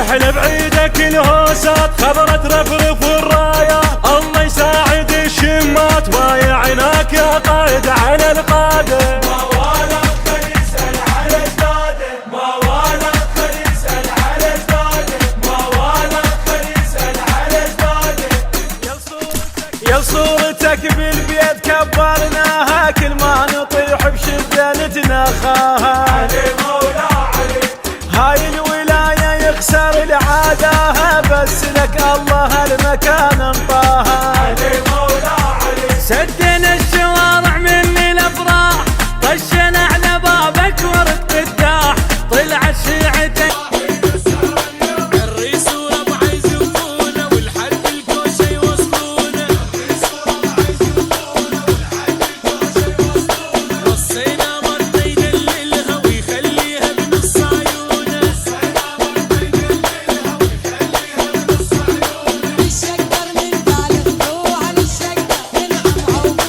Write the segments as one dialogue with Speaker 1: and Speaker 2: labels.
Speaker 1: احنا بعيدك الهوسات خبرت رفرف الراية، الله يساعد الشمات بايعناك يا قائد على القادة.
Speaker 2: ما والد خل يسأل على اجداده، ما والد خل يسأل على اجداده، ما والد خل يسأل على اجداده.
Speaker 1: يا صورتك بالبيت كبرناها، كل ما نطيح بشدة نتناخاها.
Speaker 2: علي مولا علي،
Speaker 1: هاي الولاية يخسر العاداها، بس لك الله المكان انطاها.
Speaker 2: علي مولا علي،
Speaker 1: سدنا الشوارع من الافراح، طشنا على بابك ورد قداح، طلعت شيعتك
Speaker 3: الريس وربع يزفونه والحرب الكوشه يوصلونه، وصينا مرة يدللها ويخليها بنص عيونه.
Speaker 4: الشقر من قال خضوع للشقة من عمها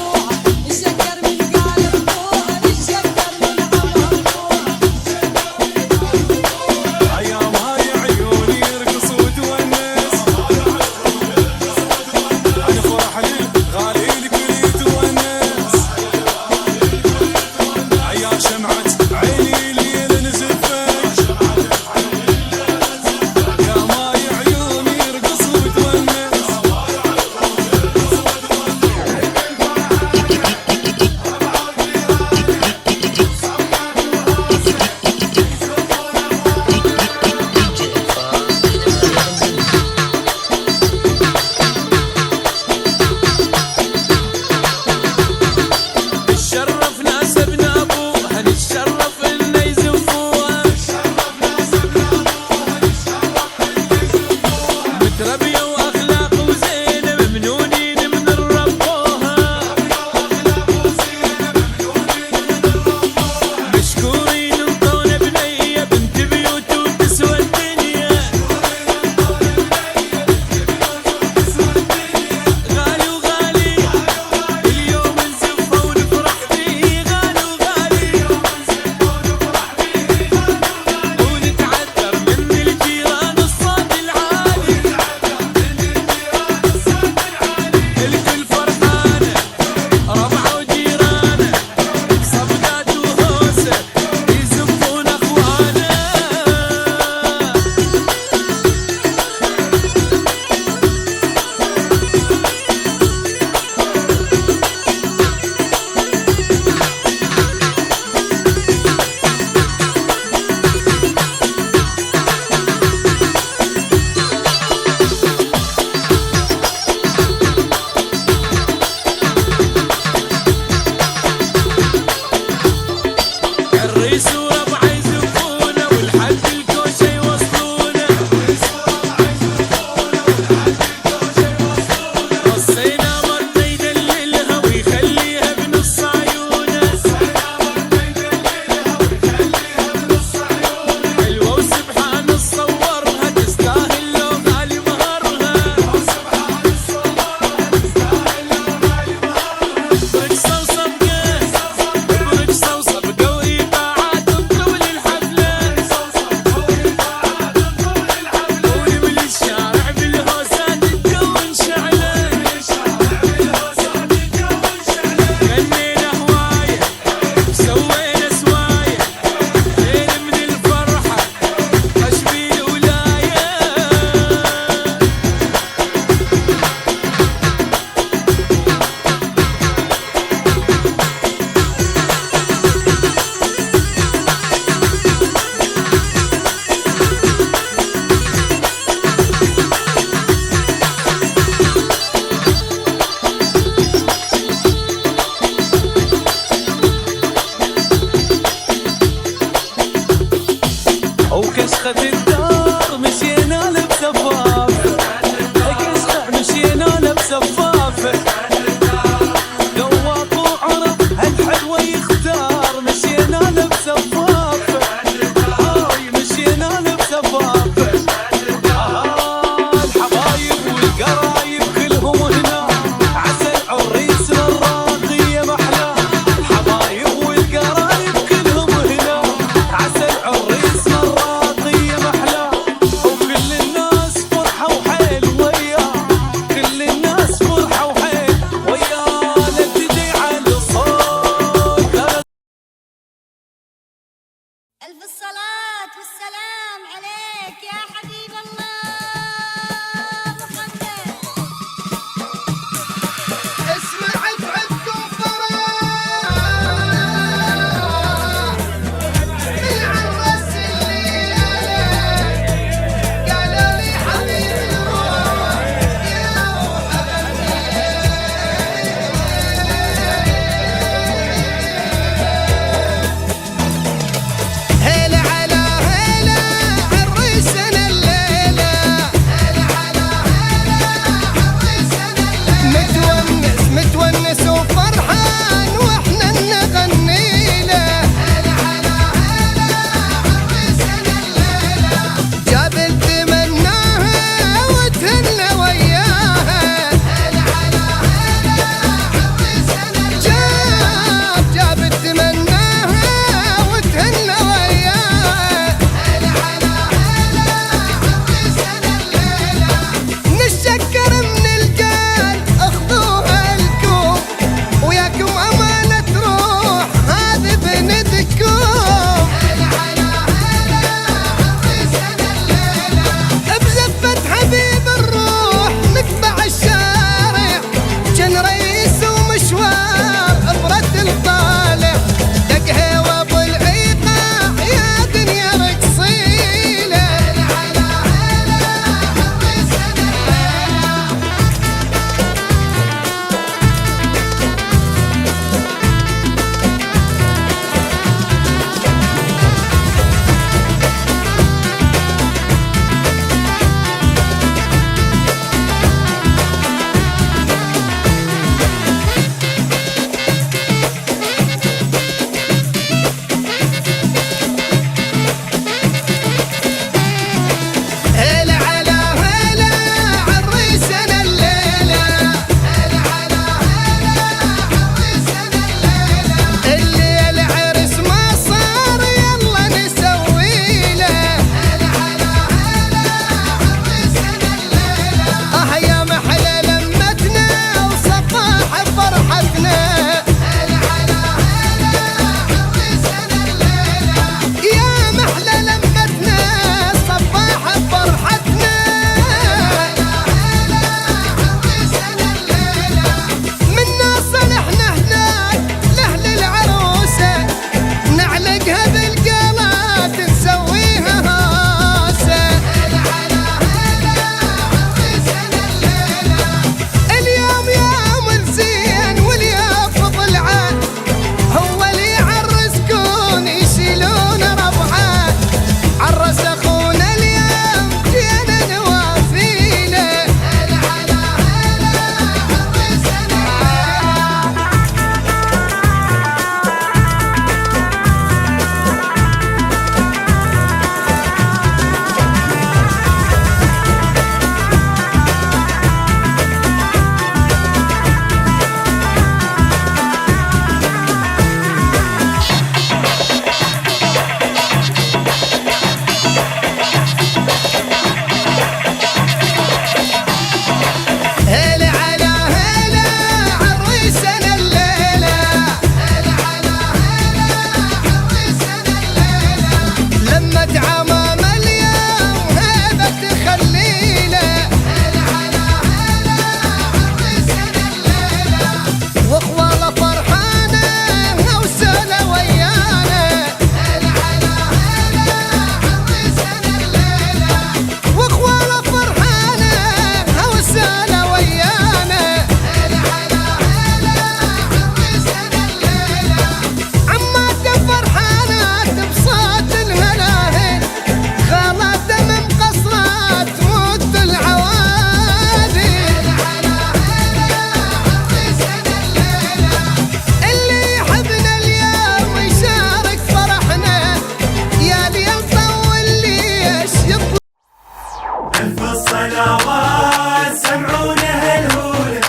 Speaker 2: الصلوات سمعونا هالهولة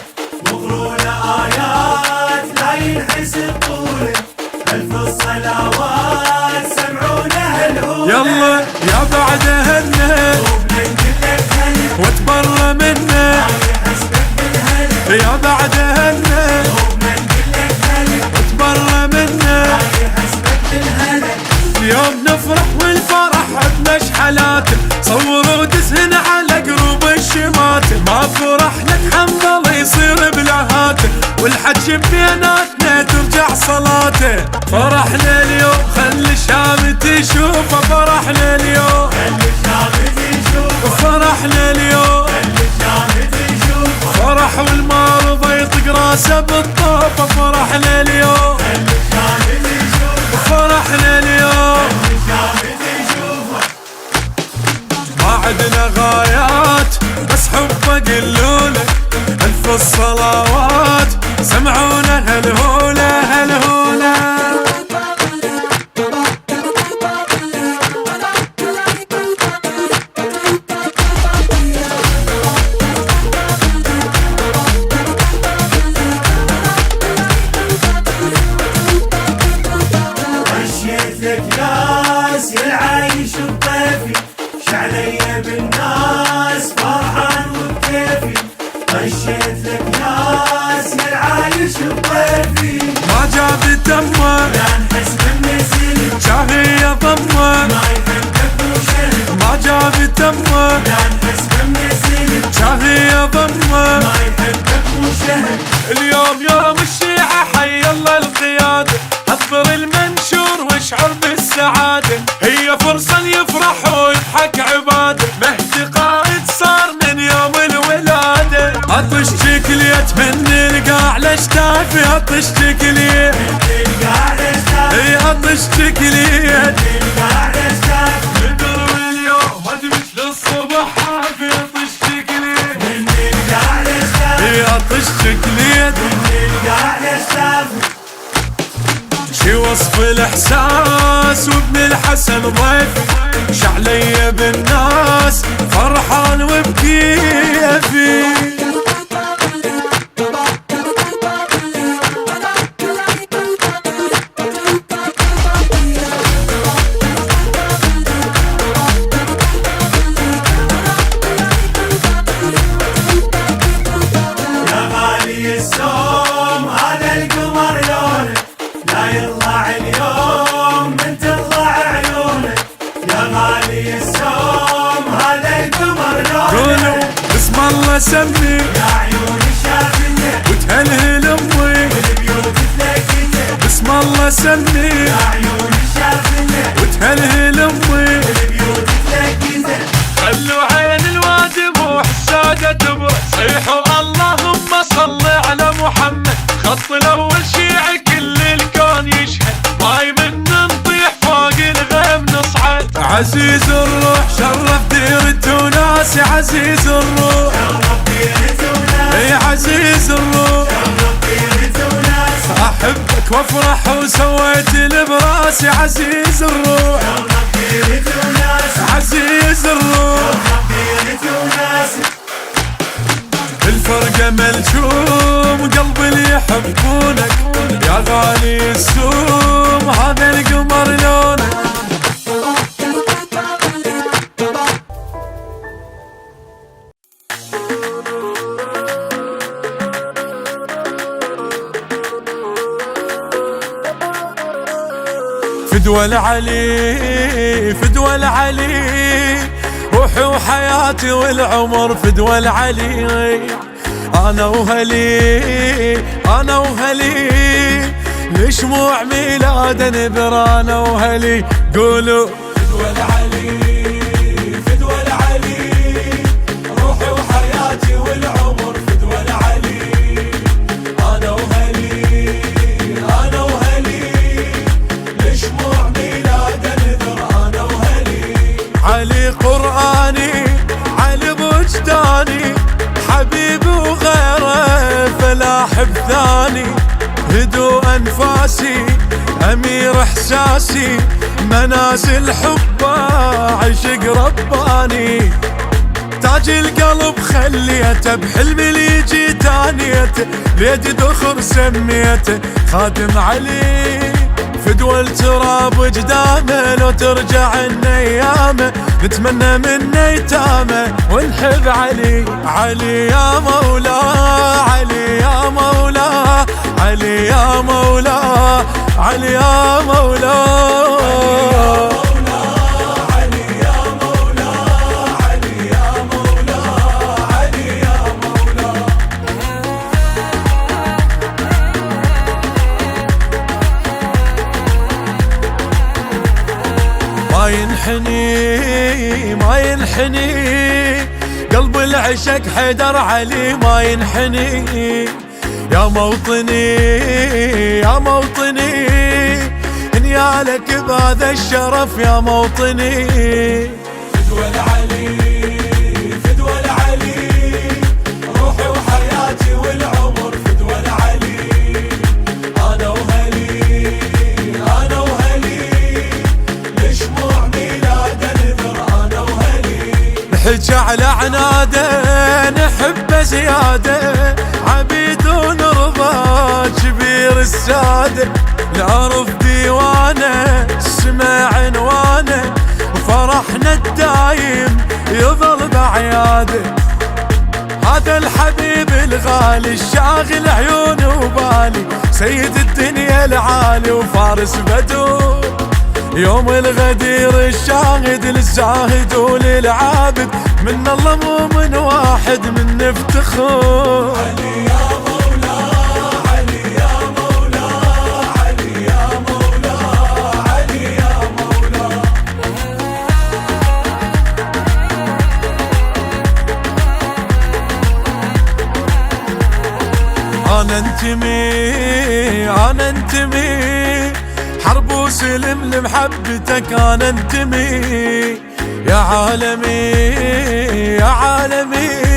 Speaker 2: وقرونا آيات لا ينحسب طوله. ألف الصلوات سمعونا هالهولة
Speaker 1: يلا يا بعد هنا
Speaker 2: وبننقلك هلا
Speaker 1: واتبرى منا
Speaker 2: يحسبك بالهلا
Speaker 1: يا بعد هنا
Speaker 2: وبننقلك هلا
Speaker 1: واتبرى منا
Speaker 2: يحسبك بالهلا.
Speaker 1: اليوم نفرح والفرح بمشحلاته صوروا دسهن على قلوب الشماتة ما فرح لك حنظل يصير بلهاته والحج بيناتنا ترجع صلاته. فرحنا اليوم خلي الشام تشوفه فرحنا اليوم
Speaker 2: خلي الشام تشوفه
Speaker 1: فرحنا اليوم
Speaker 2: خلي الشام تشوفه
Speaker 1: فرح والمرضى يطق راسه بالطوفة فرحنا اليوم
Speaker 2: خلي الشام تشوفه
Speaker 1: فرحنا اليوم
Speaker 2: خلي الشام تشوفه.
Speaker 1: ما عدنا غايات بس حبه قلوله ألف الصلوات سمعونا هالهولة هالهولة.
Speaker 2: مشيت لك ناس يا العايش الطيفي شعليا بالناس فرحان وبكيفي. مشيت لك ناس يا العايش الطيفي
Speaker 1: ما جاب تمه
Speaker 2: لا نحس بالنسيل
Speaker 1: شاهية ضمه
Speaker 2: ما يحبك وشهد
Speaker 1: ما جاب تمه
Speaker 2: لا نحس بالنسيل
Speaker 1: شاهية ضمه
Speaker 2: ما يحبك وشهد.
Speaker 1: اليوم يوم الشيعة حي الله القيادة حضر المنشور واشعر بالسعادة هي فرصة يفرح ويضحك عباده مهدي قائد صار من يوم الولادة. عطش شكليت من القاع لشتافي عطش شكليت
Speaker 2: القاع اشتاق
Speaker 1: اي عطش شكليت
Speaker 2: القاع اشتاق
Speaker 1: بدر اليوم هدي مثل الصبح حافي عطش شكليت
Speaker 2: من القاع اشتاق
Speaker 1: اي عطش شكليت
Speaker 2: القاع اشتاق.
Speaker 1: شي وصف الاحساس وابن الحسن ضيف شعلي بالناس فرحان وبكيفي.
Speaker 2: يا غالي السوم هذا القمر لونه لا يطلع اليوم من تطلع عيونه. يا غالي السوم هذا القمر
Speaker 1: قولوا
Speaker 2: لونه
Speaker 1: بسم الله سمي
Speaker 2: يا عيون الشافية
Speaker 1: وتهلهل امي
Speaker 2: والبيوت تلاقيته.
Speaker 1: بسم الله سمي
Speaker 2: يا عيون الشافية
Speaker 1: وتهلهل امي
Speaker 2: والبيوت تلاقيته.
Speaker 1: خلوا عين الوادي بوح السادة تبرز صيحوا اللهم صل على محمد خط الاول شيعي كل الكون يشهد ماي من نطيح فوق الغيم نصعد. عزيز الروح شرف ديرة وناس عزيز الروح
Speaker 2: شرف ديرة وناس
Speaker 1: اي عزيز الروح
Speaker 2: شرف ديرة وناس
Speaker 1: احبك وافرح وسويت البراس عزيز الروح
Speaker 2: شرف ديرة وناس
Speaker 1: عزيز الروح
Speaker 2: شرف ديرة وناس.
Speaker 1: الفرقة ملجوم قلب اللي يحبونك يا غالي السوم هذا القمر لونك. فدوى العلي فدوى العلي روحي وحياتي والعمر فدوى العلي. انا وهلي انا وهلي لشموع ميلاد نذر انا وهلي قولوا فدوى العلي فدوى العلي روحي وحياتي والعمر فدوى العلي. انا وهلي انا وهلي لشموع ميلاد نذر انا وهلي. علي قرآني علي بوجداني حبيبي وغيره فلا حب ثاني هدوء انفاسي امير احساسي منازل حبه عشق رباني. تاج تاج القلب خليته بحلمي ليجي تانيته ليدي ذخر سميته خادم علي فدوى التراب قدامه لو ترجع ايامه نتمنى منه يتامه ونحب علي علي يا مولاه علي يا مولاه علي يا مولاه علي يا مولاه ما ينحني قلب العشق حيدر علي ما ينحني يا موطني يا موطني نيالك بهذا الشرف يا موطني
Speaker 2: فدوى العلي فدوى العلي روحي وحياتي والعمر فدوى العلي انا وهلي انا وهلي لشموع ميلاد نذر انا وهلي
Speaker 1: نحكي على عناده نحبه زياده عبيد ونرضى كبير الساده نعرف ديوانه سمع عنوانه وفرحنا الدايم يظل بعياده هذا الحبيب الغالي الشاغل عيوني وبالي سيد الدنيا العالي وفارس بدور يوم الغدير الشاهد للزاهد وللعابد من الله مو من واحد من نفتخر
Speaker 2: علي يا مولاه علي يا مولاه علي يا مولاه علي يا مولاه
Speaker 1: أنا انتمي حرب وسلم لمحبتك أنا انتمي يا عالمي يا عالمي